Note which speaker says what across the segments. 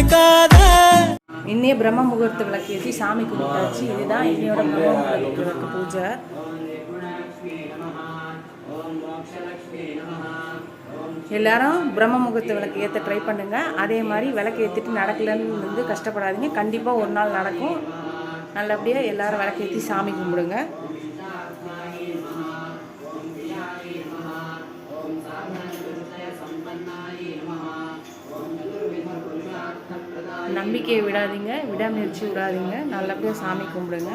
Speaker 1: நினைக்காத.
Speaker 2: இன்னைய பிரம்ம முகூர்த்த விளக்கு ஏற்றி சாமி கும்பிட்டாச்சு. இதுதான் இன்னையோட பிரம்ம முகூர்த்த விளக்கு பூஜை. எல்லாரும் பிரம்ம முகூர்த்த விளக்கு ஏற்ற ட்ரை பண்ணுங்க. அதே மாதிரி விளக்கு ஏற்றிட்டு நடக்கலன்னு வந்து கஷ்டப்படாதீங்க. கண்டிப்பாக ஒரு நாள் நடக்கும். நல்லபடியாக எல்லாரும் விளக்கு ஏற்றி சாமி கும்பிடுங்க. நம்பிக்கையை விடாதீங்க, விடாமுயற்சி விடாதீங்க. நல்லபடியாக சாமி கும்பிடுங்க.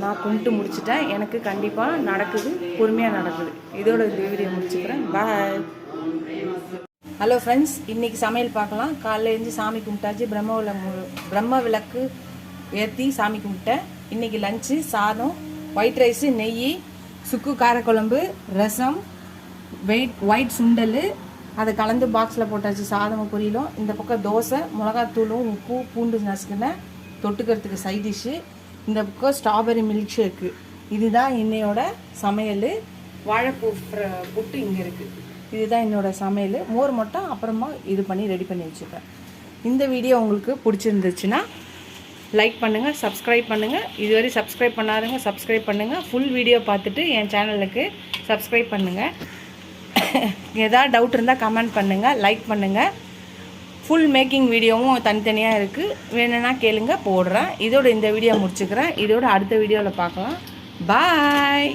Speaker 2: நான் கும்பிட்டு முடிச்சிட்டேன். எனக்கு கண்டிப்பாக நடக்குது, பொறுமையாக நடக்குது. இதோட இந்த வீடியோ முடிச்சுக்கிறேன். பாய். ஹலோ ஃப்ரெண்ட்ஸ், இன்றைக்கி சமையல் பார்க்கலாம். காலைல எழுந்து சாமி கும்பிட்டாச்சு. பிரம்ம விளக்கு ஏற்றி சாமி கும்பிட்டேன். இன்றைக்கி லஞ்சு சாதம், ஒயிட் ரைஸு, நெய், சுக்கு காரக்குழம்பு, ரசம், ஒயிட் சுண்டல், அதை கலந்து பாக்ஸில் போட்டாச்சு. சாதமும் பொரியலும். இந்த பக்கம் தோசை, மிளகாத்தூளும் உப்பு பூண்டு நசுக்குனேன் தொட்டுக்கிறதுக்கு சைட் டிஷ்ஷு. இந்த பக்கம் ஸ்ட்ராபெரி மில்க் ஷேக்கு. இதுதான் இன்னையோட சமையல். வாழைப்பூ புட்டு இங்கே இருக்குது. இதுதான் என்னோடய சமையல். மோர் மட்டும் அப்புறமா இது பண்ணி ரெடி பண்ணி வச்சுப்பேன். இந்த வீடியோ உங்களுக்கு பிடிச்சிருந்துச்சுன்னா லைக் பண்ணுங்கள், சப்ஸ்கிரைப் பண்ணுங்கள். இதுவரை சப்ஸ்கிரைப் பண்ணாதவங்க சப்ஸ்கிரைப் பண்ணுங்கள். ஃபுல் வீடியோ பார்த்துட்டு என் சேனலுக்கு சப்ஸ்கிரைப் பண்ணுங்கள். ஏதாவது டவுட் இருந்தால் கமெண்ட் பண்ணுங்கள், லைக் பண்ணுங்கள். ஃபுல் மேக்கிங் வீடியோவும் தனித்தனியாக இருக்குது. வேணும்னா கேளுங்க, போடுறேன். இதோட இந்த வீடியோ முடிச்சுக்கிறேன். இதோட அடுத்த வீடியோவில் பார்க்கலாம். பாய்.